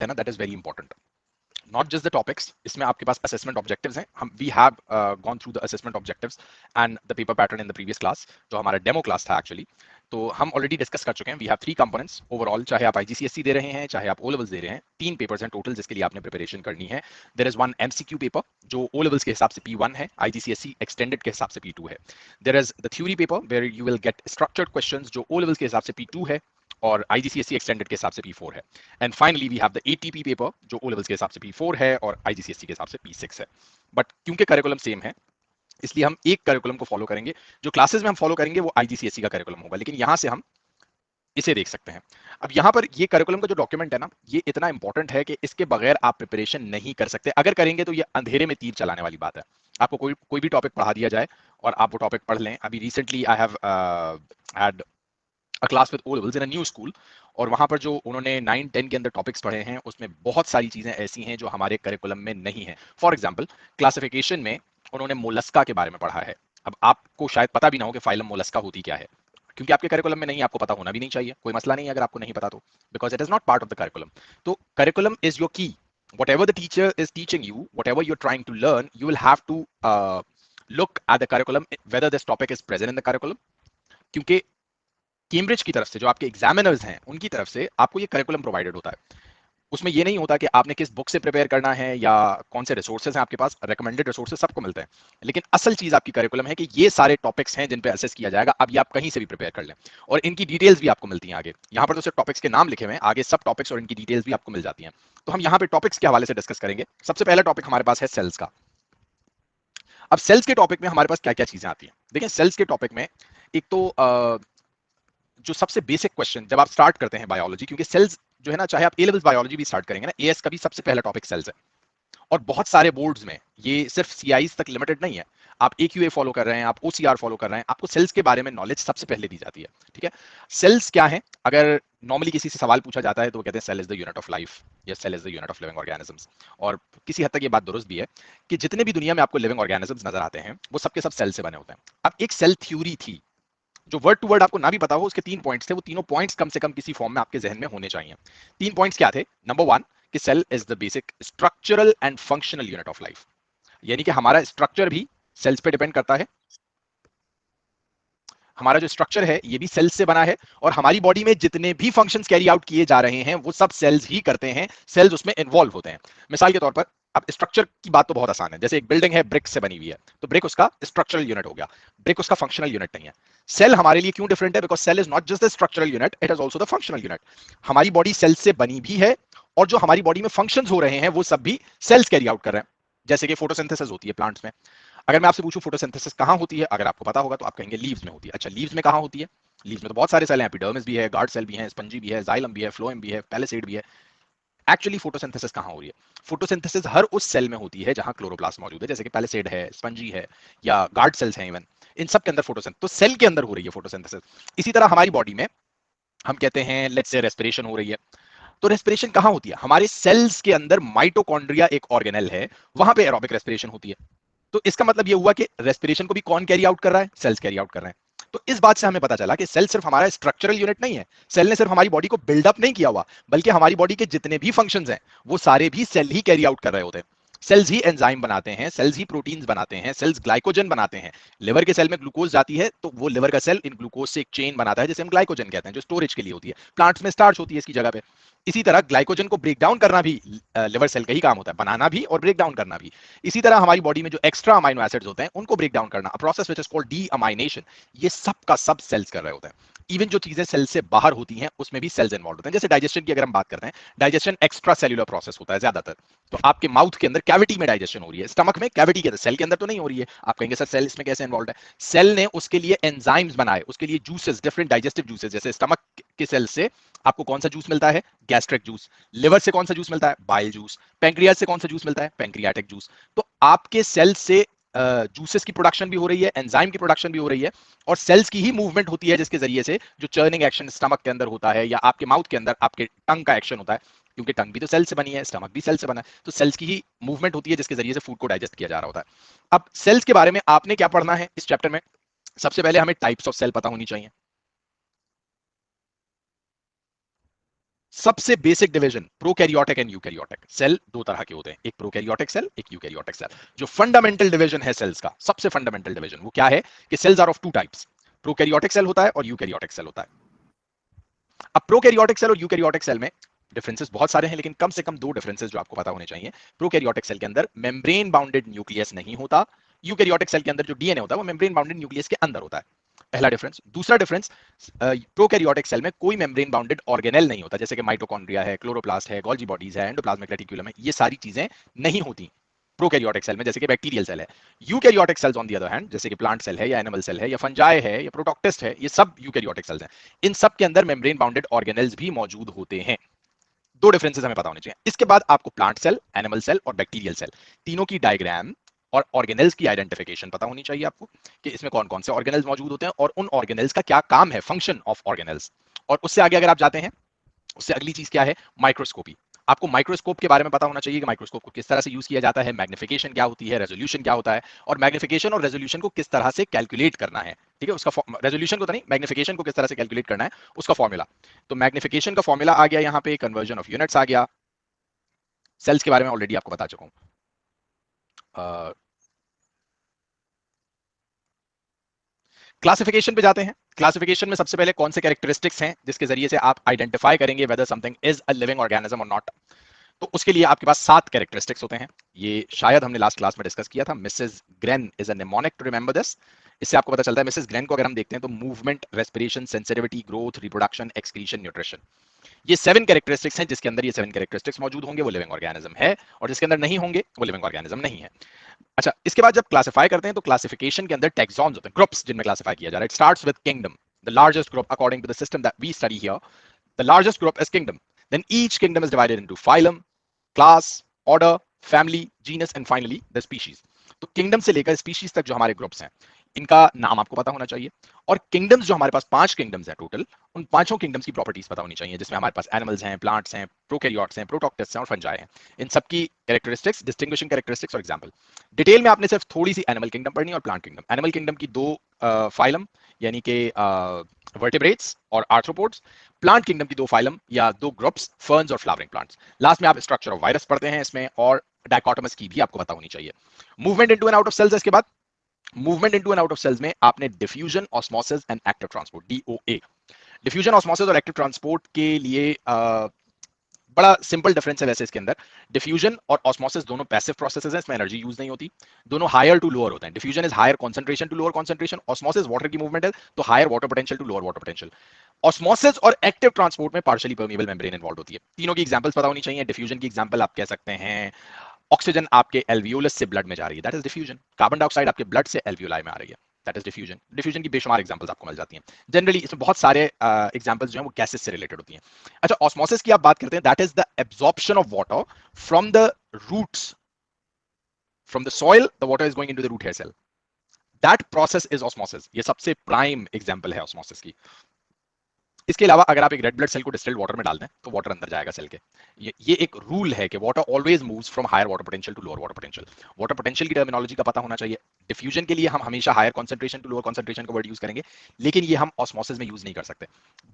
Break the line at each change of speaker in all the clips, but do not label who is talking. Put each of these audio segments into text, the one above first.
है ना, that is very important. Not just the topics, इसमें आपके पास असेसमेंट ऑब्जेक्टिव्स हैं। हम we have gone through the assessment objectives and the paper pattern in the previous class, जो हमारा डेमो क्लास था एक्चुअली। तो हम ऑलरेडी डिस्कस कर चुके हैं। वी हैव 3 कंपोनेंट्स ओवरऑल, चाहे आप आईजीसीएसई दे रहे हैं, चाहे आप ओ लेवल्स दे रहे हैं, 3 पेपर्स हैं टोटल जिसके लिए आपने प्रिपरेशन करनी है। There is one MCQ paper जो ओ लेवल्स के हिसाब से P1 है, आईजीसीएसई एक्सटेंडेड के हिसाब से P2 है। There is the theory paper where you will get structured questions जो ओ लेवल्स के हिसाब से P2 है और आईजीसीएसई एक्सटेंडेड के हिसाब से P4 है। And finally we have the ATP paper जो ओ लेवल्स के हिसाब से P4 है और आईजीसीएसई के हिसाब से P6 है। बट क्योंकि करिकुलम सेम है, इसलिए हम एक करिकुलम को फॉलो करेंगे। जो क्लासेस में हम फॉलो करेंगे वो आईजीसीएसई का करिकुलम होगा, लेकिन यहां से हम इसे देख सकते हैं। अब यहां पर ये करिकुलम का जो डॉक्यूमेंट है ना, ये इतना इंपॉर्टेंट है कि इसके बगैर आप प्रिपरेशन नहीं कर सकते। अगर करेंगे तो ये अंधेरे में तीर चलाने वाली बात है। आपको कोई भी टॉपिक पढ़ा दिया जाए और आप वो टॉपिक पढ़ लें। अभी recently I have had a class with O levels in a new school, और वहां पर जो उन्होंने 9-10 के अंदर टॉपिक्स पढ़े हैं उसमें बहुत सारी चीजें ऐसी हैं जो हमारे करिकुलम में नहीं है। फॉर एग्जांपल क्लासिफिकेशन में उन्होंने मोलस्का के बारे में पढ़ा है। अब आपको शायद पता भी ना हो कि फाइलम मोलस्का होती क्या है, क्योंकि आपके करिकुलम में नहीं, आपको पता होना भी नहीं चाहिए, कोई मसला नहीं है अगर आपको नहीं पता तो, because it is not part of the curriculum. तो करिकुलम इज योर की। whatever the teacher is teaching you, whatever you're trying to learn, you will have to look at the curriculum whether this topic is present in the curriculum। क्योंकि Cambridge की तरफ से जो आपके examiners हैं उनकी तरफ से आपको ये करिकुलम प्रोवाइडेड होता है। उसमें ये नहीं होता कि आपने किस बुक से प्रिपेयर करना है या कौन से रिसोर्सेज हैं आपके पास, रिकमेंडेड रिसोर्सेज सबको मिलते हैं, लेकिन असल चीज आपकी करिकुलम है कि ये सारे टॉपिक्स हैं जिन पे असेस किया जाएगा। अब ये आप कहीं से भी प्रिपेयर कर लें और इनकी डिटेल्स भी आपको मिलती हैं आगे। यहाँ पर तो सिर्फ टॉपिक्स के नाम लिखे हुए हैं, आगे सब टॉपिक्स और इनकी डिटेल्स भी आपको मिल जाती हैं। तो हम यहाँ पे टॉपिक्स के हवाले से डिस्कस करेंगे। सबसे पहला टॉपिक हमारे पास है सेल्स का। अब सेल्स के टॉपिक में हमारे पास क्या क्या चीजें आती हैं, देखिए सेल्स के टॉपिक में एक तो जो सबसे बेसिक क्वेश्चन जब आप स्टार्ट करते हैं बायोलॉजी, क्योंकि सेल्स जो है ना, चाहे आप ए लेवल बायोलॉजी भी स्टार्ट करेंगे ना, एएस का भी सबसे पहला टॉपिक सेल्स है। और बहुत सारे बोर्ड्स में ये सिर्फ सीआईज तक लिमिटेड नहीं है। आप AQA फॉलो कर रहे हैं, आप OCR फॉलो कर रहे हैं, आपको सेल्स के बारे में नॉलेज सबसे पहले दी जाती है। ठीक है, सेल्स क्या है? अगर नॉर्मली किसी से सवाल पूछा जाता है तो वो कहते हैं cell is the unit of life या cell is the unit of living organisms. और किसी हद तक ये बात दुरुस्त भी है कि जितने भी दुनिया में आपको लिविंग ऑर्गेनिजम्स नजर आते हैं वो सबके सब सेल से बने होते हैं। अब एक सेल थ्योरी थी जो वर्ड टू वर्ड आपको ना भी पता हो, उसके 3 पॉइंट्स थे, वो तीनों पॉइंट्स कम से कम किसी फॉर्म में आपके जहन में होने चाहिए। 3 पॉइंट्स क्या थे? नंबर 1 कि cell is the basic structural and functional unit of life, यानी कि हमारा स्ट्रक्चर भी सेल्स पे डिपेंड करता है। हमारा जो स्ट्रक्चर है ये भी सेल्स से बना है, और हमारी बॉडी में जितने भी फंक्शंस कैरी आउट किए जा रहे हैं वो सब सेल्स ही करते हैं, सेल्स उसमें इन्वॉल्व होते हैं। मिसाल के तौर पर, अब स्ट्रक्चर की बात तो बहुत आसान है, जैसे एक बिल्डिंग है, ब्रिक से बनी हुई है, तो ब्रिक उसका स्ट्रक्चरल यूनिट हो गया, ब्रिक उसका फंक्शनल यूनिट नहीं है। सेल हमारे लिए क्यों डिफरेंट है? Because cell is not just the structural unit, it is also the functional unit. हमारी बॉडी सेल से बनी भी है, और जो हमारी बॉडी में फंक्शंस हो रहे हैं वो सब भी सेल्स कैरी आउट कर रहे हैं। जैसे कि फोटोसिंथेसिस होती है प्लांट्स में। अगर मैं आपसे पूछूं फोटोसिंथेसिस कहां होती है, अगर आपको पता होगा तो आप कहेंगे लीव्स में होती है। अच्छा, लीव्स में कहां होती है? लीव्स में तो बहुत सारे सेल हैं, एपिडर्मिस भी है, गार्ड सेल भी है, स्पंजी भी है, जाइलम भी है, फ्लोएम भी है, पैलिसेड भी है। एक्चुअली फोटोसिंथेसिस कहां हो रही है? फोटोसिंथेसिस हर उस सेल में होती है जहां क्लोरोप्लास्ट मौजूद है, जैसे कि पैलिसेड है, स्पंजी है, या गार्ड सेल्स हैं इवन, इन सब के अंदर फोटोसिंथेसिस, तो सेल के अंदर हो रही है फोटोसिंथेसिस। इसी तरह हमारी बॉडी में हम कहते हैं लेट्स से रेस्पिरेशन हो रही है, तो रेस्पिरेशन कहां होती है? हमारे सेल्स के अंदर माइटोकॉन्ड्रिया एक ऑर्गेनेल है, वहां पे एरोबिक रेस्पिरेशन होती है। तो इसका मतलब ये हुआ कि रेस्पिरेशन को भी कौन कैरी आउट कर रहा है? सेल्स कैरी आउट कर रहे हैं। तो इस बात से हमें पता चला कि सेल सिर्फ हमारा स्ट्रक्चरल यूनिट नहीं है। सेल ने सिर्फ हमारी बॉडी को बिल्डअप नहीं किया हुआ, बल्कि हमारी बॉडी के जितने भी फंक्शंस हैं वो सारे भी सेल ही कैरी आउट कर रहे होते हैं। सेल्स ही एंजाइम बनाते हैं, सेल्स ही प्रोटीन्स बनाते हैं, सेल्स ग्लाइकोजन बनाते हैं। लिवर के सेल में ग्लूकोज जाती है तो वो लिवर का सेल इन ग्लूकोज से एक चेन बनाता है जिसे हम ग्लाइकोजन कहते हैं, जो स्टोरेज के लिए होती है। प्लांट्स में स्टार्च होती है इसकी जगह पे। इसी तरह ग्लाइकोजन को ब्रेक डाउन करना भी लिवर सेल का ही काम होता है, बनाना भी और ब्रेक डाउन करना भी। इसी तरह हमारी बॉडी में जो एक्स्ट्रा अमाइनो एसिड्स होते हैं उनको ब्रेक डाउन करना, प्रोसेस व्हिच इज कॉल्ड डीअमाइनेशन, ये सब का सब सेल्स कर रहे होते हैं। इवन जो चीजें सेल से बाहर होती हैं उसमें भी सेल्स इन्वॉल्व होते हैं। जैसे डाइजेशन की अगर हम बात करते हैं, डाइजेशन एक्स्ट्रा सेल्यूलर प्रोसेस होता है ज्यादातर। तो आपके माउथ के अंदर कैविटी में डाइजेशन हो रही है, स्टमक में कैविटी के अंदर, सेल के अंदर तो नहीं हो रही है। आप कहेंगे सर सेल इसमें कैसे इन्वॉल्व है? सेल ने उसके लिए एंजाइम्स बनाए, उसके लिए जूसेस, डिफरेंट डाइजेस्टिव जूसेस। जैसे स्टमक के सेल से आपको कौन सा जूस मिलता है? Gastric juice. लिवर से कौन सा जूस मिलता है? Bile juice. पैंक्रियाज से कौन सा जूस मिलता है? Pancreatic juice. तो आपके सेल से जूसेस की प्रोडक्शन भी हो रही है, एंजाइम की प्रोडक्शन भी हो रही है, और सेल्स की ही मूवमेंट होती है जिसके जरिए से जो चर्निंग एक्शन स्टमक के अंदर होता है, या आपके माउथ के अंदर आपके टंग का एक्शन होता है, क्योंकि टंग भी तो सेल से बनी है, स्टमक भी सेल से बना है, तो सेल्स की ही मूवमेंट होती है जिसके जरिए से फूड को डाइजेस्ट किया जा रहा होता है। अब सेल्स के बारे में आपने क्या पढ़ना है इस चैप्टर में? सबसे पहले हमें टाइप्स ऑफ सेल पता होनी चाहिए। सबसे basic division prokaryotic and eukaryotic. Cell दो तरह के होते हैं, एक प्रोकैरियोटिक सेल, एक यूकैरियोटिक सेल। जो फंडामेंटल डिवीजन है सेल्स का, सबसे फंडामेंटल डिवीजन वो क्या है कि cells are of two types, prokaryotic cell होता है और यूकैरियोटिक सेल होता है। अब प्रोकैरियोटिक सेल और यूकैरियोटिक सेल में डिफरेंसेस बहुत सारे हैं, लेकिन कम से कम दो डिफरेंसेस जो आपको पता होने चाहिए। प्रोकैरियोटिक सेल के अंदर मेम्ब्रेन बाउंडेड न्यूक्लियस नहीं होता, यूकैरियोटिक सेल के अंदर जो डीएनए होता है वो मेम्ब्रेन बाउंडेड न्यूक्लियस के अंदर होता है। पहला डिफरेंस। दूसरा डिफरेंस, प्रोकैरियोटिक सेल में कोई मेम्ब्रेन बाउंडेड ऑर्गेनेल नहीं होता, जैसे कि माइटोकॉन्ड्रिया है, क्लोरोप्लास्ट है, गोल्जी बॉडीज है, एंडोप्लाज्मिक रेटिकुलम है, ये सारी चीजें नहीं होती प्रोकैरियोटिक सेल में, जैसे कि बैक्टीरियल सेल है। Eukaryotic cells on the other hand, जैसे कि प्लांट सेल है या एनिमल सेल है या फंजाई है या प्रोटोक्टिस्ट है, ये सब यूकैरियोटिक सेल्स हैं। इन सब के अंदर मेम्ब्रेन बाउंडेड ऑर्गेनेल्स भी मौजूद होते हैं। दो डिफरेंसेस हमें पता होने चाहिए। इसके बाद आपको प्लांट सेल, एनिमल सेल और बैक्टीरियल सेल, तीनों की डायग्राम और ऑर्गेनेल्स की आइडेंटिफिकेशन पता होनी चाहिए आपको कि इसमें कौन कौन से ऑर्गेनेल्स मौजूद होते हैं और उन ऑर्गेनेल्स का क्या काम है, फंक्शन ऑफ ऑर्गेनेल्स। और उससे आगे अगर आप जाते हैं, उससे अगली चीज क्या है, माइक्रोस्कोपी। आपको माइक्रोस्कोप के बारे में पता होना चाहिए कि माइक्रोस्कोप को किस तरह से यूज किया जाता है, मैग्निफिकेशन क्या होती है, रेजोल्यूशन क्या होता है, और मैग्निफिकेशन और रेजोल्यूशन को किस तरह से कैलकुलेट करना है। ठीक है, उसका रेजोल्यूशन को तो नहीं, मैग्निफिकेशन को किस तरह से कैलकुलेट करना है, उसका फॉर्मूला। तो मैग्निफिकेशन का फॉर्मूला आ गया यहाँ पे, कन्वर्जन ऑफ यूनिट्स आ गया। सेल्स के बारे में ऑलरेडी आपको बता चुका हूं। क्लासिफिकेशन पे जाते हैं। क्लासिफिकेशन में सबसे पहले कौन से कैरेक्टरिस्टिक्स हैं जिसके जरिए से आप आइडेंटिफाई करेंगे whether something is a living organism और नॉट। तो उसके लिए आपके पास 7 कैरेक्टरिस्टिक्स होते हैं। ये शायद हमने लास्ट क्लास में डिस्कस किया था। Mrs Gren is a mnemonic, to remember this. इससे आपको पता चलता है, मिसेस ग्रेन को अगर हम देखते हैं तो movement, respiration, sensitivity, growth, reproduction, excretion, nutrition, ये 7 कैरेक्टरिस्टिक्स हैं। जिसके अंदर ये 7 कैरेक्टरिस्टिक्स मौजूद होंगे वो लिविंग ऑर्गेनिज्म है, और जिसके अंदर नहीं होंगे वो लिविंग ऑर्गेनिज्म नहीं है। अच्छा, इसके बाद जब क्लासिफाई करते हैं तो क्लासिफिकेशन के अंदर टैक्सॉन्स होते हैं, ग्रुप्स जिनमें क्लासिफाई किया जा रहा है। It starts with kingdom, the largest group according to the system that we study here. The largest group is kingdom, then each kingdom is divided into phylum, class, order, family, genus and finally the species. तो kingdom से लेकर species तक जो हमारे groups हैं, इनका नाम आपको पता होना चाहिए। और किंगडम्स जो हमारे पास 5 किंगडम्स हैं टोटल, उन पांचों किंगडम्स की प्रॉपर्टीज पता होनी चाहिए, जिसमें हमारे पास एनिमल्स हैं, प्लांट्स हैं, प्रोकैरियोट्स हैं, प्रोटोक्टिस्ट हैं और फंजाई हैं। इन सबकी कैरेक्टरिस्टिक्स, डिस्टिंग्विशिंग कैरेक्टरिस्टिक्स और एग्जांपल। डिटेल में आपने सिर्फ थोड़ी सी एनिमल किंगडम पढ़नी है और प्लांट किंगडम। एनिमल किंगडम की 2 फाइलम यानी कि वर्टिब्रेट्स और आर्थ्रोपोड्स, प्लांट किंगडम की 2 फाइलम या 2 ग्रुप्स, फर्न्स और फ्लावरिंग प्लांट्स। लास्ट में आप स्ट्रक्चर ऑफ वायरस पढ़ते हैं इसमें, और डायकोटोमस की भी आपको पता होनी चाहिए। Movement into and out of cells. इसके बाद movement into and out of cells में आपने diffusion, osmosis and active transport, DOA. Diffusion, osmosis और एक्टिव ट्रांसपोर्ट के लिए बड़ा सिंपल डिफरेंस है वैसे इसके अंदर। डिफ्यूजन और ऑस्मोसिस दोनों पैसिव प्रोसेसेस हैं, इसमें एनर्जी यूज नहीं होती। दोनों हायर टू लोअर होते हैं। Diffusion is higher concentration to lower concentration, osmosis water की मूवमेंट है तो higher water potential to lower water potential. Osmosis और एक्टिव ट्रांसपोर्ट में पार्शियली परमिएबल मेम्ब्रेन इन्वॉल्व होती है। तीनों की एग्जांपल्स पता होनी चाहिए। डिफ्यूजन की एग्जांपल आप कह सकते हैं, ऑक्सीजन आपके एल्वियोलस से ब्लड में जा रही है, that is diffusion. Carbon dioxide आपके ब्लड से एल्वियोलाई में आ रही है, दैट इज डिफ्यूजन। डिफ्यूजन की बेशुमार एग्जांपल्स आपको मिल जाती हैं। जनरली इसमें बहुत सारे एग्जांपल्स जो हैं वो गैसेस से रिलेटेड होती हैं। अच्छा, ऑस्मोसिस की आप बात करते हैं, that is the absorption of water from the roots, from the soil the water is going into the root hair cell, that process is osmosis. ये सबसे प्राइम एग्जांपल है ऑस्मोसिस की। इसके अलावा अगर आप एक रेड ब्लड सेल को डिस्टिल्ड वाटर में डाल दें तो वाटर अंदर जाएगा सेल के। ये एक रूल है कि water always moves from higher water potential to lower water potential. Water potential की टर्मिनोलॉजी का पता होना चाहिए। डिफ्यूजन के लिए हम हमेशा higher concentration to lower concentration का वर्ड यूज करेंगे, लेकिन ये हम ऑस्मोसिस में यूज नहीं कर सकते।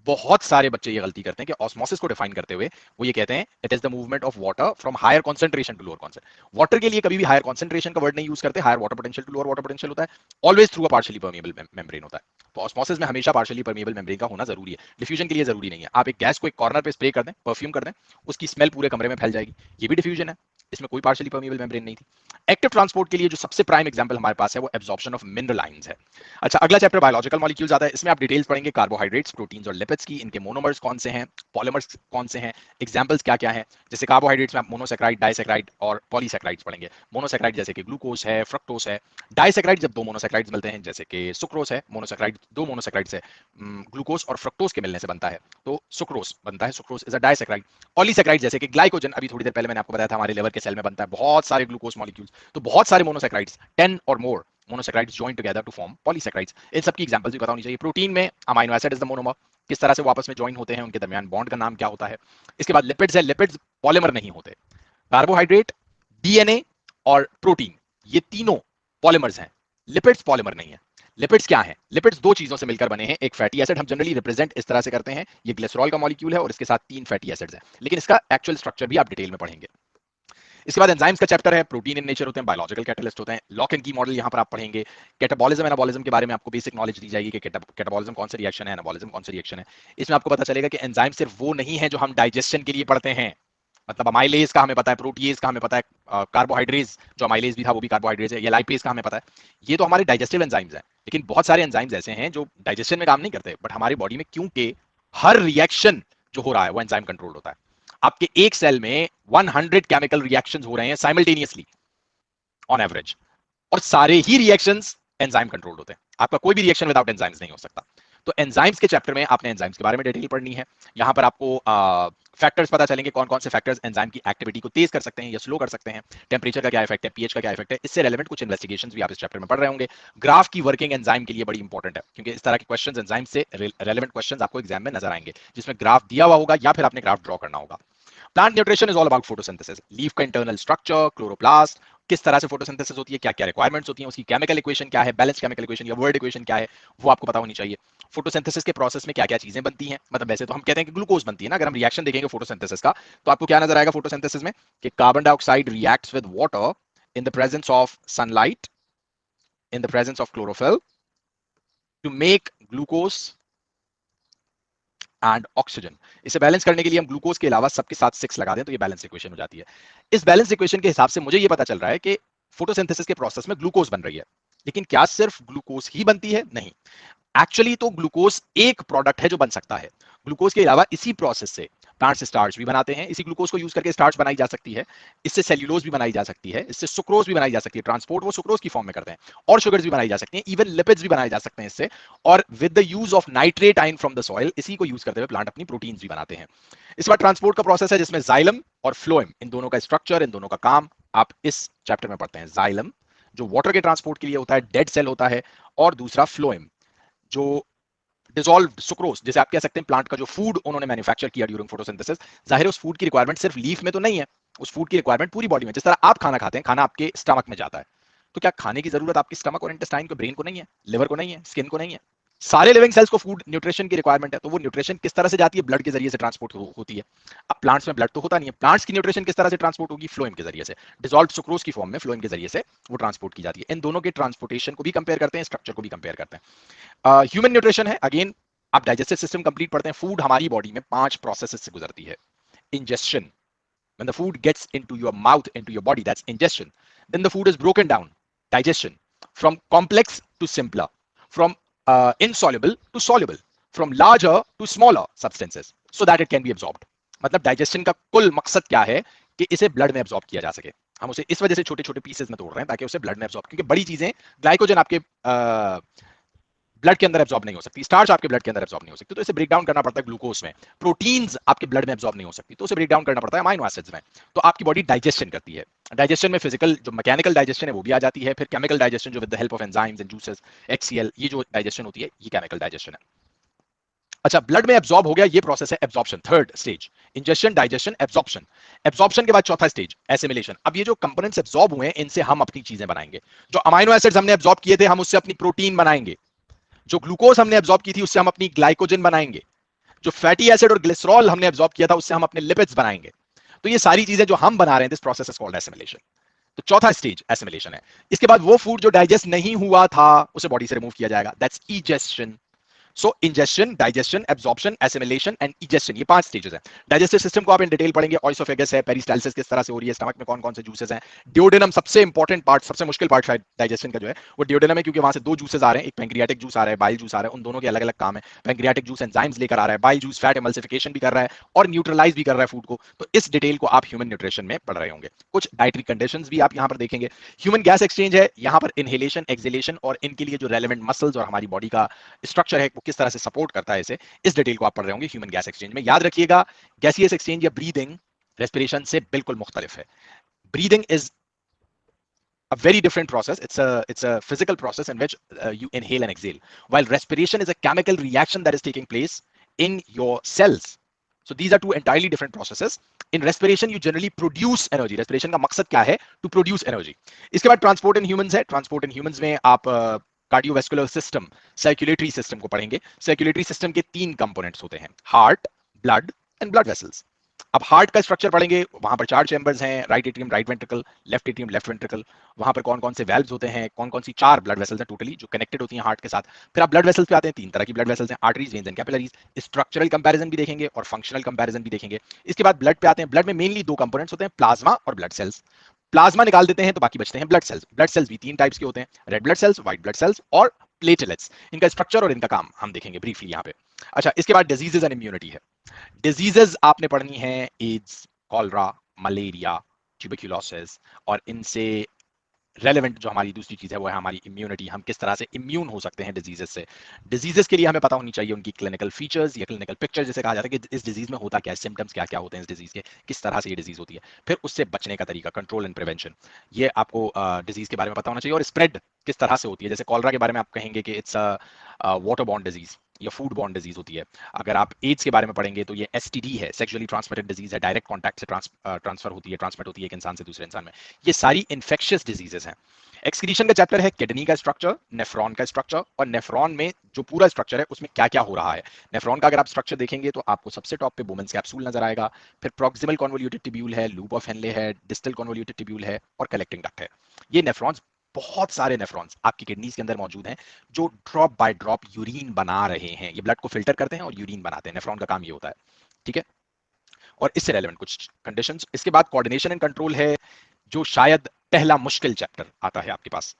बहुत सारे बच्चे ये गलती करते हैं कि ऑस्मोसिस को डिफाइन करते हुए वो ये कहते हैं it is the movement of water from higher concentration to lower concentration. Water के लिए कभी भी हायर कंसंट्रेशन का वर्ड नहीं यूज करते, higher water potential to lower water potential होता है, always through a partially permeable membrane होता है। तो ऑस्मोसिस में हमेशा पार्शियली परमिएबल मेम्ब्रेन का होना जरूरी है, डिफ्यूजन के लिए जरूरी नहीं है। आप एक गैस को एक कॉर्नर पे स्प्रे कर दें, परफ्यूम कर दें, उसकी स्मेल पूरे कमरे में फैल जाएगी, ये भी डिफ्यूजन है, इसमें कोई पार्शियली परमिएबल मेम्ब्रेन नहीं थी। एक्टिव ट्रांसपोर्ट के लिए जो सबसे प्राइम एग्जांपल हमारे पास है वो एब्जॉर्प्शन ऑफ मिनरल आयंस है। अच्छा, अगला चैप्टर बायोलॉजिकल मॉलिक्यूल्स आता है। इसमें आप डिटेल्स पढ़ेंगे कार्बोहाइड्रेट्स, प्रोटीन्स और लिपिड्स की, इनके मोनोमर्स कौन से हैं, पॉलीमर्स कौन से हैं, एग्जांपल्स क्या क्या हैं। जैसे कार्बोहाइड्रेट्स में आप मोनोसैकेराइड, डाइसैकेराइड और पॉलीसैकेराइड्स पढ़ेंगे। मोनोसैकेराइड जैसे कि ग्लूकोज है, फ्रक्टोज है। डाइसैकेराइड जब 2 मोनोसैकेराइड्स मिलते हैं, जैसे कि सुक्रोज है, मोनोसैकेराइड 2 मोनोसैकेराइड से ग्लूकोज और फ्रक्टोज के मिलने से बनता है, तो सुक्रोज बनता है, sucrose is a disaccharide. Polysaccharide जैसे कि ग्लाइकोजन, अभी थोड़ी देर पहले मैंने आपको बताया था हमारे लिवर के सेल में बनता है, बहुत सारे ग्लूकोज मॉलिक्यूल्स। तो बहुत सारे मोनोसैकेराइड्स, 10 और more monosaccharides join together to form polysaccharides. इन सब की एग्जांपल्स भी पता होनी चाहिए। प्रोटीन में amino acid is the monomer, किस तरह से वो आपस में जॉइन होते हैं, उनके दरमियान बॉन्ड का नाम क्या होता है। इसके बाद लिपिड्स है, लिपिड्स पॉलीमर नहीं होते। कार्बोहाइड्रेट, डीएनए और प्रोटीन, ये तीनों पॉलीमर्स हैं, लिपिड्स पॉलीमर नहीं है। लिपिड्स क्या हैं? लिपिड्स दो चीजों से मिलकर बने हैं, एक फैटी एसिड, हम जनरली रिप्रेजेंट इस तरह से करते हैं, ये ग्लिसरॉल का मॉलिक्यूल है और इसके साथ 3 फैटी एसिड्स हैं, लेकिन इसका एक्चुअल स्ट्रक्चर भी आप डिटेल में पढ़ेंगे। इसके बाद एंजाइम्स का चैप्टर है, प्रोटीन इन नेचर होते हैं, बायोलॉजिकल कैटलिस्ट होते हैं, लॉक एंड की मॉडल यहां पर आप पढ़ेंगे, कैटाबॉलिज्म एनाबॉलिज्म के बारे में आपको बेसिक नॉलेज दी जाएगी कि कैटाबॉलिज्म कौन सा रिएक्शन है, एनाबॉलिज्म कौन सा रिएक्शन है। इसमें आपको पता चलेगा कि एंजाइम सिर्फ वो नहीं है जो हम डाइजेशन के लिए पढ़ते हैं, मतलब अमाइलेज का हमें पता है, प्रोटीएज का हमें पता है, कार्बोहाइड्रेट्स जो अमाइलेज भी था वो भी कार्बोहाइड्रेट्स है, ये लाइपेज का हमें पता है, ये तो हमारे डाइजेस्टिव एंजाइम्स हैं। लेकिन बहुत सारे एंजाइम्स ऐसे हैं जो डाइजेशन में काम नहीं करते, बट हमारी बॉडी में क्योंकि हर रिएक्शन जो हो रहा है वो एंजाइम कंट्रोल्ड होता है। आपके एक सेल में 100 केमिकल रिएक्शंस हो रहे हैं साइमल्टेनियसली ऑन एवरेज, और सारे ही रिएक्शंस एंजाइम कंट्रोल्ड होते हैं। आपका कोई भी रिएक्शन विदाउट एंजाइम्स नहीं हो सकता। तो एंजाइम्स के चैप्टर में आपने एंजाइम्स के बारे में डिटेल पढ़नी है। यहां पर आपको फैक्टर्स पता चलेंगे, कौन कौन से फैक्टर्स एंजाइम की एक्टिविटी को तेज कर सकते हैं या स्लो कर सकते हैं, टेम्परेचर का क्या इफेक्ट है, पीएच का क्या इफेक्ट है, इससे रेलेवेंट कुछ इन्वेस्टिगेशंस भी आप इस चैप्टर में पढ़ रहे होंगे। ग्राफ की वर्किंग एंजाइम के लिए बड़ी इंपॉर्टेंट है, क्योंकि इस तरह के क्वेश्चंस एंजाइम से रेलेवेंट क्वेश्चंस आपको एग्जाम में नजर आएंगे, जिसमें ग्राफ दिया हुआ होगा या फिर आपने ग्राफ ड्रॉ करना होगा। Plant nutrition is all about photosynthesis, leaf का इंटरनल स्ट्रक्चर, क्लोरोप्लास्ट, किस तरह से फोटोसिंथेसिस होती है, क्या क्या रिक्वायरमेंट्स होती हैं, उसकी केमिकल इक्वेशन क्या है, बैलेंस केमिकल इक्वेशन या वर्ड इक्वेशन क्या है, वो आपको पता होनी चाहिए। फोटोसिंथेसिस के प्रोसेस में क्या क्या चीजें बनती हैं, मतलब वैसे तो हम कहते हैं कि ग्लूकोज बनती है ना, अगर हम रिएक्शन देखेंगे फोटोसिंथेसिस का तो आपको क्या नजर आएगा फोटोसिंथेसिस में, कि carbon dioxide reacts with water in the presence of sunlight, in the presence of chlorophyll to make glucose and oxygen. इसे बैलेंस करने के लिए हम ग्लूकोज के अलावा सबके साथ 6 लगा दें तो ये बैलेंस इक्वेशन हो जाती है। इस बैलेंस इक्वेशन के हिसाब से मुझे ये पता चल रहा है कि फोटोसिंथेसिस के प्रोसेस में ग्लूकोज बन रही है, लेकिन क्या सिर्फ ग्लूकोज ही बनती है? नहीं, एक्चुअली तो ग्लूकोज एक प्रोडक्ट है जो बन सकता है। ग्लूकोज के अलावा इसी प्रोसेस से प्लांट्स स्टार्च भी बनाते हैं, इसी ग्लूकोज को यूज करके स्टार्च बनाई जा सकती है, इससे सेल्यूलोज भी बनाई जा सकती है, इससे सुक्रोज भी बनाई जा सकती है, ट्रांसपोर्ट वो सुक्रोज की फॉर्म में करते हैं, और शुगर्स भी बनाई जा सकती हैं, इवन लिपिड्स भी बनाए जा सकते हैं इससे, और with the use of nitrate ion from the soil, इसी को यूज करते हुए प्लांट अपनी प्रोटीन्स भी बनाते हैं। इस बार ट्रांसपोर्ट का प्रोसेस है जिसमें जाइलम और फ्लोएम, इन दोनों का स्ट्रक्चर, इन दोनों का काम आप इस चैप्टर में पढ़ते हैं। जाइलम जो वाटर के ट्रांसपोर्ट के लिए होता है, डेड सेल होता है, और दूसरा फ्लोएम जो डिसॉल्व्ड सुक्रोज, जैसे आप कह सकते हैं प्लांट का जो फूड उन्होंने मैन्युफैक्चर किया ड्यूरिंग फोटोसिंथेसिस, जाहिर है उस फूड की रिक्वायरमेंट सिर्फ लीफ में तो नहीं है, उस फूड की रिक्वायरमेंट पूरी बॉडी में, जिस तरह आप खाना खाते हैं, खाना आपके स्टमक में जाता है, तो क्या खाने की जरूरत आपकी स्टमक और इंटेस्टाइन को, ब्रेन को नहीं है, लिवर को नहीं है, स्किन को नहीं है? सारे लिविंग सेल्स को फूड न्यूट्रिशन की रिक्वायरमेंट है, तो वो न्यूट्रिशन किस तरह से जाती है? ब्लड के जरिए से ट्रांसपोर्ट होती है। अब प्लांट्स में ब्लड तो होता नहीं है, प्लांट्स की न्यूट्रिशन किस तरह से ट्रांसपोर्ट होगी? फ्लोएम के जरिए से, डिसॉल्व्ड सुक्रोज की फॉर्म में फ्लोएम के जरिए से वो ट्रांसपोर्ट की जाती है। इन दोनों के ट्रांसपोर्टेशन को भी कंपेयर करते हैं, स्ट्रक्चर को भी कंपेयर करते हैं। ह्यूमन न्यूट्रिशन है, अगेन आप डाइजेस्टिव सिस्टम कंप्लीट पढ़ते हैं, फूड हमारी बॉडी में 5 प्रोसेसेस से गुजरती है। इंजेस्शन, when the food gets into your mouth, into your body, that's ingestion. Then the food is broken down, digestion, from complex to simpler, from insoluble to soluble, from larger to smaller substances, so that it can be absorbed. मतलब digestion का कुल मकसद क्या है कि इसे blood में absorb किया जा सके। हम उसे इस वजह से छोटे छोटे पीसेस में तोड़ रहे हैं ताकि उसे ब्लड में एब्जॉर्ब, क्योंकि बड़ी चीजें ग्लाइकोजन आपके ब्लड के अंदर एब्जॉर्ब नहीं हो सकती, स्टार्च आपके ब्लड के अंदर एब्जॉर्ब नहीं हो सकती, तो इसे ब्रेक डाउन करना पड़ता है ग्लूकोज में। प्रोटीन्स आपके ब्लड में एब्जॉर्ब नहीं हो सकती, तो उसे ब्रेक डाउन करना पड़ता है अमाइनो एसिड्स में। तो आपकी बॉडी डाइजेशन करती है। डाइजेशन में फिजिकल जो मैकेनिकल डाइजेशन है वो भी आ जाती है, फिर केमिकल डाइजेशन जो with the help of enzymes and juices, HCl, ये जो डाइजेशन होती है ये केमिकल डाइजेशन है। अच्छा, ब्लड में एब्जॉर्ब हो गया, ये प्रोसेस है absorption, third stage. Ingestion, digestion, absorption. Absorption के बाद चौथा स्टेज एसिमिलेशन। अब ये जो कंपोनेंट्स एब्जॉर्ब हुए हैं इनसे हम अपनी चीजें बनाएंगे। जो अमाइनो एसिड्स हमने एब्जॉर्ब किए थे हम उससे अपनी प्रोटीन बनाएंगे, जो ग्लूकोज हमने एब्जॉर्ब की थी उससे हम अपनी ग्लाइकोजन बनाएंगे, जो फैटी एसिड और ग्लिसरॉल हमने एब्जॉर्ब किया था उससे हम अपने लिपिड्स बनाएंगे। तो ये सारी चीजें जो हम बना रहे हैं, this process is called assimilation. तो चौथा स्टेज एसिमिलेशन है। इसके बाद वो फूड जो डाइजेस्ट नहीं हुआ था उसे बॉडी से रिमूव किया जाएगा, that's egestion. So ingestion, digestion, absorption, assimilation and egestion, ये 5 स्टेजेस हैं। डाइजेस्टिव सिस्टम को आप इन डिटेल पढ़ेंगे, ऑइसोफेगस है, पेरिस्टाल्सिस किस तरह से हो रही है, स्टमक में कौन कौन से जूसेस हैं, ड्यूडेनम सबसे इंपॉर्टेंट पार्ट, सबसे मुश्किल पार्ट शायद डाइजेशन का जो है वो ड्यूडेनम है, क्योंकि वहां से 2 जूसेस आ रहे हैं, एक पैंक्रियाटिक जूस आ रहा है, बाइल जूस आ रहा है, उन दोनों के अलग अलग काम है। पैंक्रियाटिक जूस एंजाइम्स लेकर आ रहा है, बाइल जूस फैट एमल्सिफिकेशन भी कर रहा है और न्यूट्रलाइज भी कर रहा है फूड को। तो इस डिटेल को आप ह्यूमन न्यूट्रिशन में पढ़ रहे होंगे। कुछ डाइटरी कंडीशंस भी आप यहां पर देखेंगे। ह्यूमन गैस एक्सचेंज है, यहां पर इनहेलेशन, एक्सहेलेशन और इनके लिए जो रेलेवेंट मसल्स और हमारी बॉडी का स्ट्रक्चर है वो किस तरह से सपोर्ट करता है इसे, इस डिटेल को आप पढ़ रहे होंगे ह्यूमन गैस एक्सचेंज में। याद रखिएगा, गैसियस एक्सचेंज या ब्रीदिंग रेस्पिरेशन से बिल्कुल मुख्तलिफ है। Breathing is a very different process. It's a physical process in which you inhale and exhale, while respiration is a chemical reaction that is taking place in your cells. So these are 2 entirely different processes. In respiration you generally produce energy. Respiration का मकसद क्या है? To produce energy. इसके बाद transport in humans है. Transport in humans में आप cardiovascular system, circulatory system को पढ़ेंगे। सर्कुलेटरी सिस्टम के 3 कंपोनेंट्स होते हैं, heart, blood and blood vessels. अब हार्ट का स्ट्रक्चर पढ़ेंगे, वहां पर 4 चैम्बर्स हैं, right atrium right ventricle, left atrium left ventricle, वहां पर कौन कौन से वेल्व्स होते हैं, कौन कौन सी 4 ब्लड वेसल्स हैं टोटली जो कनेक्टेड होती हैं हार्ट के साथ। फिर आप ब्लड वेसल्स पे आते हैं, 3 तरह की ब्लड वेसल्स हैं, arteries, veins and capillaries. Structural comparison भी देखेंगे और फंक्शनल कंपैरिजन भी देखेंगे। इसके बाद ब्लड पे आते हैं, ब्लड में मेनली 2 कंपोनेंट्स होते हैं, प्लाज्मा और ब्लड सेल्स। प्लाज्मा निकाल देते हैं तो बाकी बचते हैं ब्लड सेल्स। ब्लड सेल्स भी 3 टाइप्स के होते हैं, red blood cells, white blood cells और प्लेटलेट्स। इनका स्ट्रक्चर और इनका काम हम देखेंगे ब्रीफली यहाँ पे। अच्छा, इसके बाद डिजीजेज एंड इम्यूनिटी है। डिजीजेस आपने पढ़नी है, एड्स, कॉलरा, मलेरिया, ट्यूबरक्यूलोसिस, और इनसे रेलेवेंट जो हमारी दूसरी चीज है वो है हमारी इम्यूनिटी, हम किस तरह से इम्यून हो सकते हैं डिजीजेस से। डिजीजेस के लिए हमें पता होनी चाहिए उनकी क्लिनिकल फीचर्स या क्लिनिकल पिक्चर, जैसे कहा जाता है कि इस डिजीज में होता क्या है, सिम्टम्स क्या क्या होते हैं इस डिजीज के, किस तरह से ये डिजीज होती है, फिर उससे बचने का तरीका, कंट्रोल एंड प्रिवेंशन, ये आपको डिजीज के बारे में पता होना चाहिए। और स्प्रेड किस तरह से होती है, जैसे कॉलरा के बारे में आप कहेंगे कि इट्स वाटर बॉर्न डिजीज या फूड बॉर्न डिजीज होती है। अगर आप एड्स के बारे में पढ़ेंगे तो ये एसटीडी है, सेक्सुअली ट्रांसमिटेड डिजीज है, डायरेक्ट कॉन्टैक्ट से ट्रांसफर होती है, ट्रांसमिट होती है एक इंसान से दूसरे इंसान में। ये सारी इन्फेक्शियस डिजीजेस हैं। एक्सक्रीशन का चैप्टर है, किडनी का स्ट्रक्चर, नेफ्रॉन का स्ट्रक्चर, और नेफ्रॉन में जो पूरा स्ट्रक्चर है उसमें क्या क्या हो रहा है। नेफ्रॉन का अगर आप स्ट्रक्चर देखेंगे तो आपको सबसे टॉप पे बोमेंस कैप्सूल नजर आएगा, फिर प्रॉक्सिमल कॉन्वोल्यूटेड ट्यूब्यूल है, लूप ऑफ हेनले है, डिस्टल कॉन्वोल्यूटेड ट्यूब्यूल है और कलेक्टिंग डक्ट है। ये नेफ्रॉन्स, बहुत सारे नेफ्रॉन्स आपकी किडनीज के अंदर मौजूद हैं जो ड्रॉप बाय ड्रॉप यूरिन बना रहे हैं। ये ब्लड को फिल्टर करते हैं और यूरिन बनाते हैं, नेफ्रॉन का काम ये होता है, ठीक है। और इससे रेलेवेंट कुछ कंडीशंस। इसके बाद कोऑर्डिनेशन एंड कंट्रोल है, जो शायद पहला मुश्किल चैप्टर आता है आपके पास,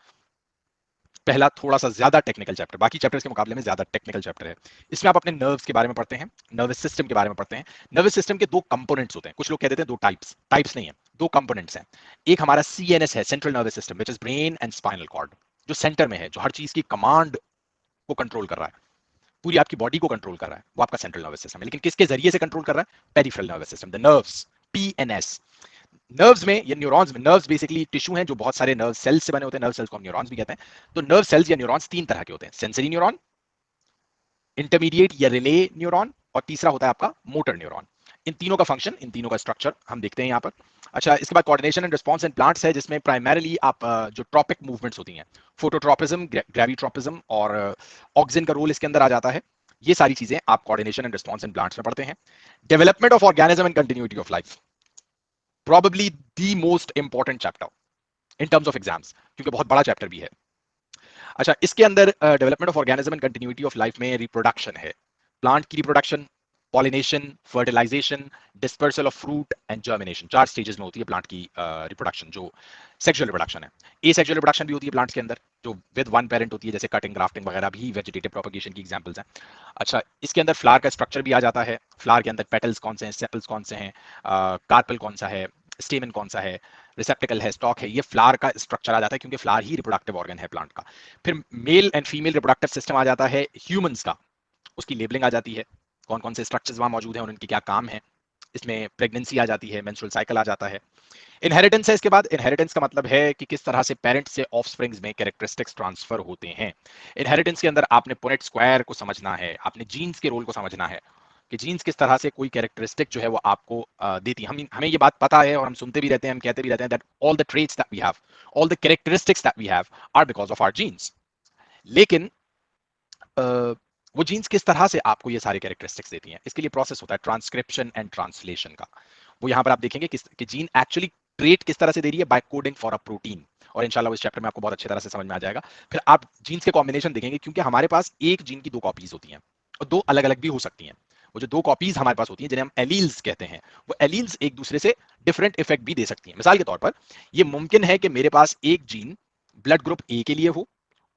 पहला थोड़ा सा ज्यादा टेक्निकल चैप्टर, बाकी चैप्टर्स के मुकाबले में ज्यादा टेक्निकल चैप्टर है। इसमें आप अपने नर्व्स के बारे में पढ़ते हैं, नर्वस सिस्टम के बारे में पढ़ते हैं। नर्वस सिस्टम के 2 कंपोनेंट्स होते हैं, कुछ लोग कह देते हैं 2 टाइप्स, टाइप्स नहीं है, 2 कंपोनेंट्स हैं। एक हमारा सीएनएस है, central nervous system, which is brain and spinal cord, जो सेंटर में है, जो हर चीज की कमांड को कंट्रोल कर रहा है, पूरी आपकी बॉडी को कंट्रोल कर रहा है, वो आपका सेंट्रल नर्वस सिस्टम है। लेकिन किसके जरिए से कंट्रोल कर रहा है? Peripheral nervous system, the nerves, PNS. Nerves में या न्यूरॉन्स में, नर्व्स बेसिकली टिश्यू हैं जो बहुत सारे नर्व सेल्स से बने होते हैं, नर्व सेल्स को हम न्यूरॉन्स भी कहते हैं। तो नर्व सेल्स या न्यूरॉन्स 3 तरह के होते हैं, सेंसरी न्यूरॉन, इंटरमीडिएट या रिले न्यूरॉन, और तीसरा होता है आपका मोटर न्यूरॉन। इन तीनों का फंक्शन, इन तीनों का स्ट्रक्चर हम देखते हैं यहाँ पर। अच्छा, इसके बाद coordination and response in plants है, जिसमें प्राइमरीली आप जो ट्रॉपिक मूवमेंट्स होती हैं, फोटोट्रॉपिज्म, ग्रेविट्रॉपिज्म और ऑक्सिन का रोल इसके अंदर आ जाता है। ये सारी चीजें आप coordination and response in plants में पढ़ते हैं। Development of organism and continuity of life, probably the most important chapter in terms of exams, क्योंकि बहुत बड़ा चैप्टर भी है। अच्छा, इसके अंदर development of organism and continuity of life में रिप्रोडक्शन है, प्लांट की reproduction, pollination, fertilisation, dispersal of fruit and germination, 4 stages में होती है प्लांट की रिप्रोडक्शन। जो सेक्सुअल रिप्रोडक्शन है, एसेक्सुअल रिप्रोडक्शन भी होती है प्लांट्स के अंदर, जो विद वन पेरेंट होती है, जैसे कटिंग, ग्राफ्टिंग वगैरह भी वेजिटेटिव प्रोपगेशन की एग्जांपल्स हैं। अच्छा, इसके अंदर फ्लावर का स्ट्रक्चर भी आ जाता है, फ्लावर के अंदर पेटल्स कौन से हैं, सेपल्स कौन से हैं, कार्पल कौन सा है, स्टेमन कौन सा है, रिसेप्टिकल है, स्टॉक है, ये फ्लावर का स्ट्रक्चर आ जाता है, क्योंकि फ्लावर ही रिप्रोडक्टिव ऑर्गन है प्लांट का। फिर male and female reproductive system आ जाता है ह्यूमंस का, उसकी लेबलिंग आ जाती है, कौन कौन से स्ट्रक्चर्स वहां मौजूद हैं और उनके क्या काम है। इसमें प्रेगनेंसी आ जाती है, मेंस्ट्रुअल साइकिल आ जाता है। इनहेरिटेंस है इसके बाद। इनहेरिटेंस का मतलब है कि किस तरह से पेरेंट्स से ऑफस्प्रिंग्स में कैरेक्टरिस्टिक्स ट्रांसफर होते हैं। इनहेरिटेंस के अंदर आपने पुनेट स्क्वायर को समझना है, आपने जीन्स के रोल को समझना है कि जीन्स किस तरह से कोई कैरेक्टरिस्टिक जो है वो आपको देती है। हमें ये बात पता है और हम सुनते भी रहते हैं, हम कहते भी रहते हैं that all the traits that we have, all the characteristics that we have are because of our genes. लेकिन वो जीन्स किस तरह से आपको ये सारे कैरेक्टरिस्टिक्स देती हैं, इसके लिए प्रोसेस होता है ट्रांसक्रिप्शन एंड ट्रांसलेशन का। वो यहाँ पर आप देखेंगे कि जीन एक्चुअली ट्रेट किस तरह से दे रही है, by coding for a protein, और इंशाल्लाह इस चैप्टर में आपको बहुत अच्छी तरह से समझ में आ जाएगा। फिर आप जीन्स के कॉम्बिनेशन देखेंगे, क्योंकि हमारे पास एक जीन की 2 कॉपीज होती हैं और 2 अलग अलग भी हो सकती हैं। वो जो 2 कॉपीज हमारे पास होती हैं, जिन्हें हम एलील्स कहते हैं, वो एलील्स एक दूसरे से डिफरेंट इफेक्ट भी दे सकती हैं। मिसाल के तौर पर ये मुमकिन है कि मेरे पास एक जीन ब्लड ग्रुप ए के लिए हो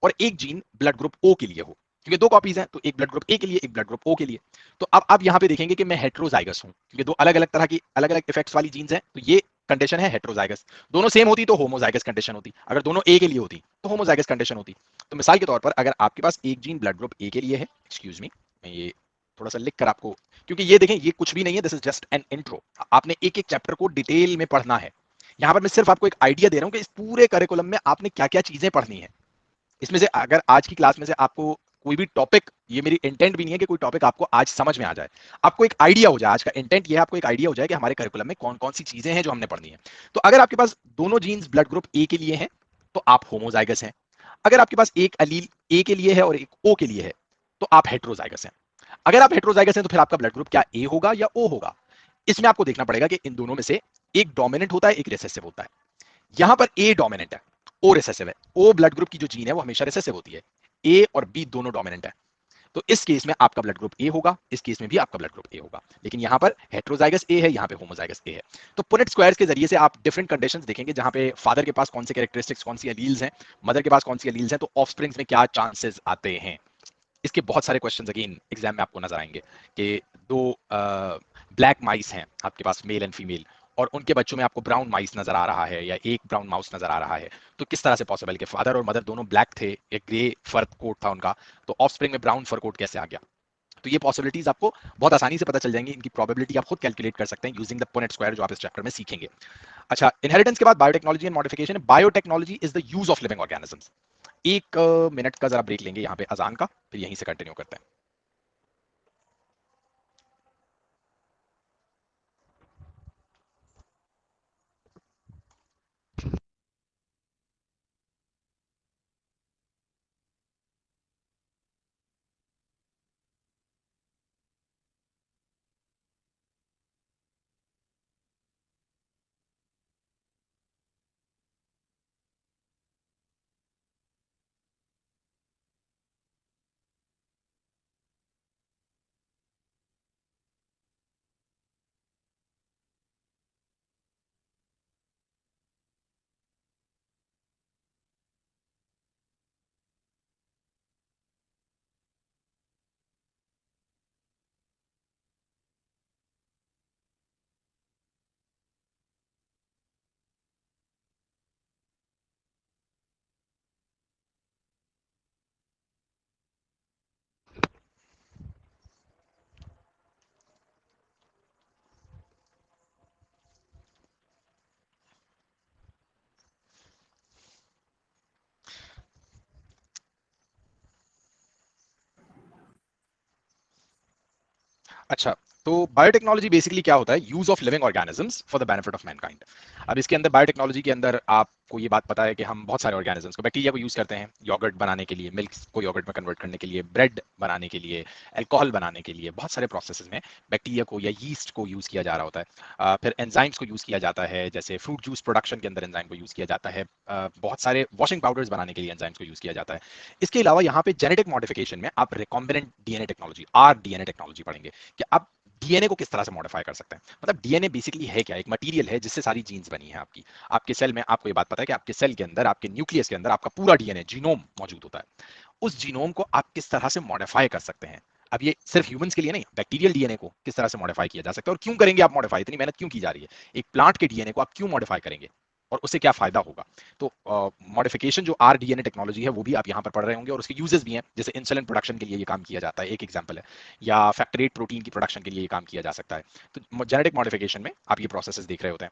और एक जीन ब्लड ग्रुप ओ के लिए हो, क्योंकि 2 कॉपीज हैं, तो एक ब्लड ग्रुप ए के लिए, एक ब्लड ग्रुप ओ के लिए। तो अब आप यहाँ पे देखेंगे कि मैं हेट्रोजाइगस हूँ, क्योंकि 2 अलग अलग तरह की अलग अलग इफेक्ट्स वाली जीन्स हैं, तो ये कंडीशन है हेट्रोजाइगस। दोनों सेम होती तो होमोजाइगस कंडीशन होती, अगर दोनों ए के लिए होती तो होमोजाइगस कंडीशन होती। तो मिसाल के तौर पर अगर आपके पास एक जीन ब्लड ग्रुप ए के लिए है, एक्सक्यूज मी, मैं ये थोड़ा सा लिख कर आपको, क्योंकि ये देखें ये कुछ भी नहीं है, this is just an intro, आपने एक एक चैप्टर को डिटेल में पढ़ना है। यहाँ पर मैं सिर्फ आपको एक आइडिया दे रहा हूँ कि इस पूरे करिकुलम में आपने क्या क्या चीजें पढ़नी है। इसमें से अगर आज की क्लास में से आपको कोई भी टॉपिक, ये मेरी इंटेंट भी नहीं है कि कोई टॉपिक आपको आज समझ में आ जाए, आपको एक आइडिया हो जाए, आज का इंटेंट ये है आपको एक आइडिया हो जाए कि हमारे करिकुलम में कौन कौन सी चीजें हैं जो हमने पढ़नी है। तो अगर आपके पास दोनों जीन्स ब्लड ग्रुप ए के लिए हैं तो आप होमोजाइगस हैं, अगर आपके पास एक एलील ए के लिए है और एक ओ के लिए है तो आप हेट्रोजाइगस हैं। अगर आप हेट्रोजाइगस हैं तो फिर आपका ब्लड ग्रुप क्या ए होगा या ओ होगा। इसमें आपको देखना पड़ेगा कि इन दोनों में से एक डोमिनेंट होता है, एक रिसेसिव होता है। यहां पर ए डोमिनेंट है, ओ रिसेसिव है। ओ ब्लड ग्रुप की जो जीन है वो हमेशा रिसेसिव होती है, ए और बी दोनों डोमिनेंट है। तो इस केस में आपका ब्लड ग्रुप ए होगा, इस केस में भी आपका ब्लड ग्रुप ए होगा। लेकिन यहां पर हेट्रोजाइगस ए है, यहां पे होमोजाइगस ए है। तो पुनेट स्क्वायर्स के जरिए से आप डिफरेंट कंडीशंस देखेंगे जहां पे फादर के पास कौन से कैरेक्टरिस्टिक्स, कौन सी एलील्स हैं, मदर के पास कौन सी एलील्स हैं, तो ऑफस्प्रिंग्स में क्या चांसेस आते हैं। इसके बहुत सारे क्वेश्चंस अगेन एग्जाम में आपको नजर आएंगे कि दो ब्लैक माइस हैं आपके पास, मेल एंड फीमेल, और उनके बच्चों में आपको ब्राउन माइस नजर आ रहा है या एक ब्राउन माउस नजर आ रहा है। तो किस तरह से पॉसिबल कि फादर और मदर दोनों ब्लैक थे, एक ग्रे फर कोट था उनका, तो ऑफस्प्रिंग में ब्राउन फर कोट कैसे आ गया। तो ये पॉसिबिलिटीज आपको बहुत आसानी से पता चल जाएंगी, इनकी प्रोबेबिलिटी आप खुद कैलकुलेट कर सकते हैं यूजिंग द पुनेट स्क्वायर जो आप इस चैप्टर में सीखेंगे। अच्छा, इनहेरिटेंस के बाद biotechnology and modification. Biotechnology is the use of living organisms. एक मिनट का जरा ब्रेक लेंगे यहाँ पे अजान का, फिर यहीं से कंटिन्यू करते हैं। अच्छा, तो बायोटेक्नोलॉजी बेसिकली क्या होता है, use of living organisms for the benefit of Mankind. अब इसके अंदर बायोटेक्नोलॉजी के अंदर आपको ये बात पता है कि हम बहुत सारे ऑर्गेनिजम्स को, बैक्टीरिया को यूज करते हैं योगर्ट बनाने के लिए, मिल्क को योगर्ट में कन्वर्ट करने के लिए, ब्रेड बनाने के लिए, अल्कोहल बनाने के लिए, बहुत सारे प्रोसेसेस में बैक्टीरिया को या यीस्ट को यूज किया जा रहा होता है। फिर एंजाइम्स को यूज किया जाता है, जैसे फ्रूट जूस प्रोडक्शन के अंदर एंजाइम को यूज किया जाता है। बहुत सारे वॉशिंग पाउडर्स बनाने के लिए एंजाइम्स को यूज किया जाता है। इसके अलावा यहाँ पे जेनेटिक मॉडिफिकेशन में आप recombinant DNA technology, R DNA technology पढ़ेंगे कि आप डीएनए को किस तरह से मॉडिफाई कर सकते हैं। मतलब डीएनए बेसिकली है क्या, एक मटेरियल है जिससे सारी जीन्स बनी है आपकी। आपके सेल में आपको ये बात पता है कि आपके सेल के अंदर, आपके न्यूक्लियस के अंदर आपका पूरा डीएनए जीनोम मौजूद होता है। उस जीनोम को आप किस तरह से मॉडिफाई कर सकते हैं। अब ये सिर्फ ह्यूमंस के लिए नहीं, बैक्टीरियल डीएनए को किस तरह से मॉडिफाई किया जा सकता है और क्यों करेंगे आप मॉडिफाई, इतनी मेहनत क्यों की जा रही है। एक प्लांट के डीएनए को आप क्यों मॉडिफाई करेंगे और उससे क्या फायदा होगा। तो मॉडिफिकेशन जो आर डीएनए टेक्नोलॉजी है वो भी आप यहाँ पर पढ़ रहे होंगे और उसके यूजेस भी हैं, जैसे इंसुलिन प्रोडक्शन के लिए ये काम किया जाता है, एक एग्जांपल है, या फैक्टर 8 प्रोटीन की प्रोडक्शन के लिए ये काम किया जा सकता है। तो जेनेटिक मॉडिफिकेशन में आप ये प्रोसेसेस देख रहे होते हैं।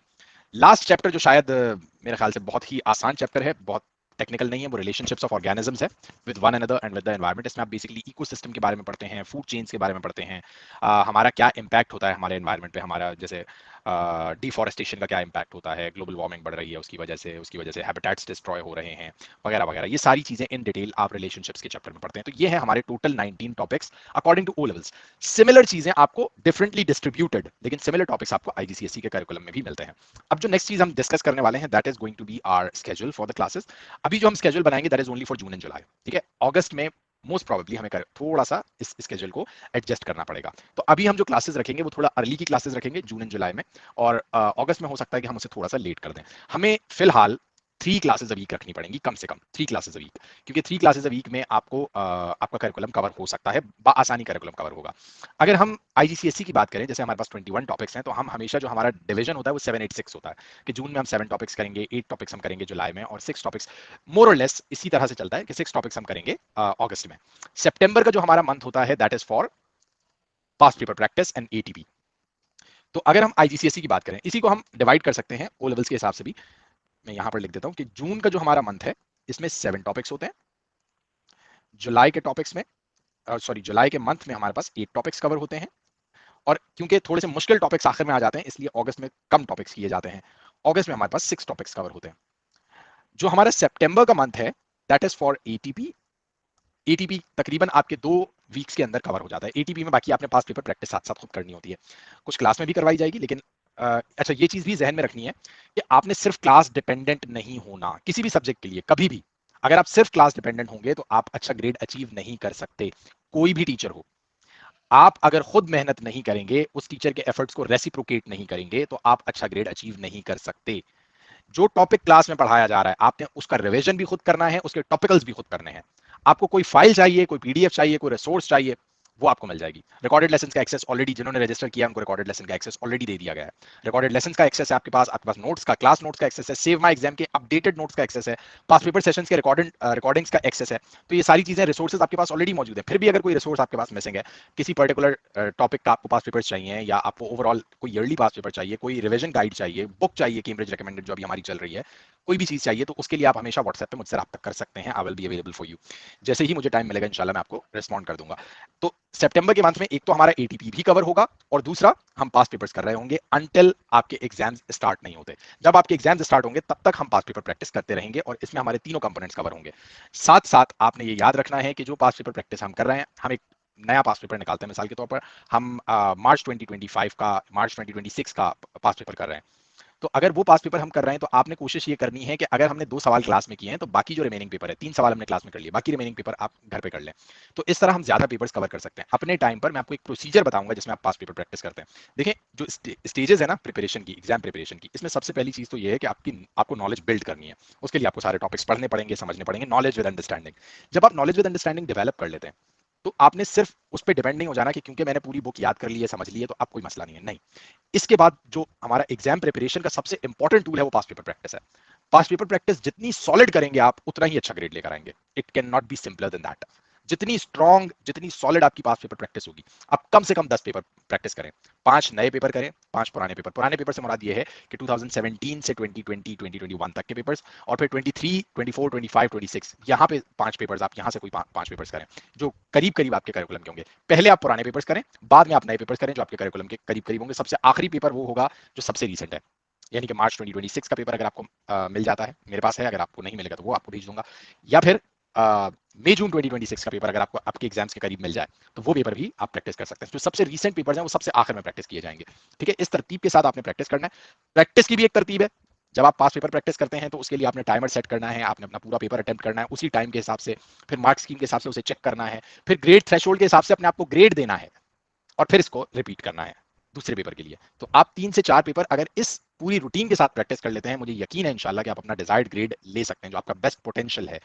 लास्ट चैप्टर जो शायद मेरे ख्याल से बहुत ही आसान चैप्टर है, बहुत टेक्निकल नहीं है, वो रिलेशनशिप्स ऑफ ऑर्गेनिजम्स है with one another and with the environment. इसमें आप बेसिकली इकोसिस्टम के बारे में पढ़ते हैं, फूड चेन्स के बारे में पढ़ते हैं, हमारा क्या इम्पैक्ट होता है हमारे एनवायरनमेंट पे, हमारा जैसे डिफॉरेस्टेशन का क्या इम्पैक्ट होता है, ग्लोबल वार्मिंग बढ़ रही है उसकी वजह से हैबिटेट्स डिस्ट्रॉय हो रहे हैं, वगैरह वगैरह। ये सारी चीजें इन डिटेल आप रिलेशनशिप्स के चैप्टर में पढ़ते हैं। तो ये है हमारे total 19 topics according to O levels. Similar चीजें आपको डिफरेंटली डिस्ट्रीब्यूटेड लेकिन सिमिलर टॉपिक्स आपको आईजीसीएसई के करिकुलम में भी मिलते हैं। अब जो नेक्स्ट चीज हम डिस्कस करने वाले हैं that is going to be our schedule for the classes. अभी जो हम स्केड्यूल बनाएंगे that is only for June and July, ठीक है। अगस्त में मोस्ट प्रोबेबली हमें थोड़ा सा इस स्केड्यूल को एडजस्ट करना पड़ेगा। तो अभी हम जो क्लासेस रखेंगे वो थोड़ा अर्ली की क्लासेस रखेंगे जून एंड जुलाई में, और अगस्त में हो सकता है कि हम उसे थोड़ा सा लेट कर दें। हमें फिलहाल 3 क्लासेस अ वीक रखनी पड़ेंगी, कम से कम 3 क्लासेस अ वीक, क्योंकि 3 क्लासेस अ वीक में आपको आपका करिकुलम कवर हो सकता है, आसानी करिकुलम कवर होगा। अगर हम आईजीसीएसई की बात करें, जैसे हमारे पास 21 टॉपिक्स हैं, तो हम हमेशा जो हमारा डिवीजन होता है वो 786 होता है, कि जून में हम 7 टॉपिक्स करेंगे, 8 टॉपिक्स हम करेंगे जुलाई में, और 6 टॉपिक्स मोर और लेस इसी तरह से चलता है कि 6 टॉपिक्स हम करेंगे अगस्त में। सितंबर का जो हमारा मंथ होता है that is for past paper practice and ATP. तो अगर हम आईजीसीएसई की बात करें, इसी को हम डिवाइड कर सकते हैं ओ लेवल्स के हिसाब से भी। मैं यहां पर लिख देता हूं कि जून का जो हमारा मंथ है इसमें 7 टॉपिक्स होते हैं। जुलाई के टॉपिक्स में, सॉरी, जुलाई के मंथ में हमारे पास 8 टॉपिक्स कवर होते हैं। और क्योंकि थोड़े से मुश्किल टॉपिक्स आखिर में आ जाते हैं, इसलिए अगस्त में कम टॉपिक्स किए जाते हैं। अगस्त में हमारे पास 6 टॉपिक्स कवर होते हैं। जो हमारा सितंबर का मंथ है that is for ATP. ATP तकरीबन आपके 2 वीक्स के अंदर कवर हो जाता है। एटीपी में बाकी आपने पास पेपर प्रैक्टिस साथ साथ खुद करनी होती है, कुछ क्लास में भी करवाई जाएगी, लेकिन अच्छा ये चीज भी जहन में रखनी है कि आपने सिर्फ क्लास डिपेंडेंट नहीं होना किसी भी सब्जेक्ट के लिए कभी भी। अगर आप सिर्फ क्लास डिपेंडेंट होंगे तो आप अच्छा ग्रेड अचीव नहीं कर सकते, कोई भी टीचर हो। आप अगर खुद मेहनत नहीं करेंगे, उस टीचर के एफर्ट्स को रेसिप्रोकेट नहीं करेंगे, तो आप अच्छा ग्रेड अचीव नहीं कर सकते। जो टॉपिक क्लास में पढ़ाया जा रहा है आपने उसका रिवीजन भी खुद करना है, उसके टॉपिकल्स भी खुद करने हैं। आपको कोई फाइल चाहिए, कोई पीडीएफ चाहिए, कोई रिसोर्स चाहिए, वो आपको मिल जाएगी। रिकॉर्डेड लेसन का एक्सेस ऑलरेडी जिन्होंने रजिस्टर किया उनको रिकॉर्डेड लेसन का एक्सेस ऑलरेडी दे दिया गया है। रिकॉर्डेड लेसन का एक्सेस है आपके पास नोट्स का, क्लास नोट्स का एक्सेस है, सेव माई एग्जाम के अपडेटेड नोट्स का एक्सेस है, पास पेपर सेशंस के रिकॉर्डिंग्स का एक्सेस है। तो ये सारी चीजें रिसोर्सेज आपके पास ऑलरेडी मौजूद है। फिर भी अगर कोई रिसोर्स आपके पास मिसिंग है, किसी पर्टिकुलर टॉपिक का आपको पास पेपर्स चाहिए, या आपको ओवरऑल कोई ईयरली पास पेपर चाहिए, कोई रिवीजन गाइड चाहिए, बुक चाहिए कैम्ब्रिज रिकमेंडेड जो अभी हमारी चल रही है, कोई भी चीज चाहिए, तो उसके लिए आप हमेशा व्हाट्सएप पे मुझसे रब्ता कर सकते हैं। I will be available for you. जैसे ही मुझे टाइम मिलेगा इंशाल्लाह मैं आपको रिस्पॉन्ड कर दूंगा। तो सितंबर के मंथ में एक तो हमारा एटीपी भी कवर होगा, और दूसरा हम पास पेपर्स कर रहे होंगे अनटिल आपके एग्जाम्स स्टार्ट नहीं होते। जब आपके एग्जाम्स स्टार्ट होंगे तब तक हम पास पेपर प्रैक्टिस करते रहेंगे, और इसमें हमारे तीनों कंपोनेंट्स कवर होंगे। साथ साथ आपने ये याद रखना है कि जो पास पेपर प्रैक्टिस हम कर रहे हैं, हम एक नया पास पेपर निकालते हैं। मिसाल के तौर पर हम मार्च 2025 का, मार्च 2026 का पास पेपर कर रहे हैं। तो अगर वो पास पेपर हम कर रहे हैं तो आपने कोशिश ये करनी है कि अगर हमने 2 सवाल क्लास में किए हैं तो बाकी जो रिमेनिंग पेपर है, 3 सवाल हमने क्लास में कर लिए, बाकी रिमेनिंग पेपर आप घर पे कर लें। तो इस तरह हम ज्यादा पेपर्स कवर कर सकते हैं अपने टाइम पर। मैं आपको एक प्रोसीजर बताऊंगा जिसमें आप पास पेपर प्रैक्टिस करते हैं। देखें, जो स्टेजेस है ना प्रिपरेशन की, एग्जाम प्रिपरेशन की, इसमें सबसे पहली चीज तो ये है कि आपको नॉलेज बिल्ड करनी है। उसके लिए आपको सारे टॉपिक्स पढ़ने पड़ेंगे, समझने पड़ेंगे, नॉलेज विद अंडरस्टैंडिंग। जब आप नॉलेज विद अंडरस्टैंडिंग डेवलप कर लेते हैं तो आपने सिर्फ उस पर डिपेंड नहीं हो जाना कि क्योंकि मैंने पूरी बुक याद कर ली है, समझ ली है, तो अब कोई मसला नहीं है। नहीं, इसके बाद जो हमारा एग्जाम प्रिपरेशन का सबसे इंपॉर्टेंट टूल है वो पास पेपर प्रैक्टिस है। पास पेपर प्रैक्टिस जितनी सॉलिड करेंगे आप, उतना ही अच्छा ग्रेड लेकर आएंगे। It can not be simpler than that. जितनी स्ट्रॉन्ग, जितनी सॉलिड आपकी पास पेपर प्रैक्टिस होगी, आप कम से कम 10 पेपर प्रैक्टिस करें, 5 नए पेपर करें, 5 पुराने पेपर। पुराने पेपर से मुराद ये है कि 2017 से 2020 2021 तक के पेपर्स, और फिर 23 24 25 26 यहाँ पे 5 पेपर्स, आप यहाँ से कोई 5 पेपर्स करें जो करीब करीब आपके करिकुलम के होंगे। पहले आप पुराने पेपर्स करें, बाद में आप नए पेपर्स करें जो आपके करिकुलम के करीब करीब होंगे। सबसे आखिरी पेपर वो होगा जो सबसे रीसेंट है, यानी कि मार्च 2026 का पेपर अगर आपको मिल जाता है, मेरे पास है, अगर आपको नहीं मिलेगा तो वो आपको भेज दूंगा। या फिर मई जून 2026 का पेपर अगर आपको आपके एग्जाम्स के करीब मिल जाए तो वो पेपर भी आप प्रैक्टिस कर सकते हैं। जो सबसे रीसेंट पेपर्स हैं वो सबसे आखिर में प्रैक्टिस किए जाएंगे। ठीक है, इस तरतीब के साथ आपने प्रैक्टिस करना है। प्रैक्टिस की भी एक तरतीब है। जब आप पास पेपर प्रैक्टिस करते हैं तो उसके लिए आपने टाइमर सेट करना है, आपने अपना पूरा पेपर अटेम्प्ट करना है उसी टाइम के हिसाब से, फिर मार्क्स स्कीम के हिसाब से उसे चेक करना है, फिर ग्रेड थ्रेशोल्ड के हिसाब से अपने आपको ग्रेड देना है, और फिर इसको रिपीट करना है दूसरे पेपर के लिए। तो आप 3 से 4 पेपर अगर इस पूरी रूटीन के साथ प्रैक्टिस कर लेते हैं, मुझे यकीन है इंशाल्लाह कि आप अपना डिजायर्ड ग्रेड ले सकते हैं, जो आपका बेस्ट पोटेंशियल है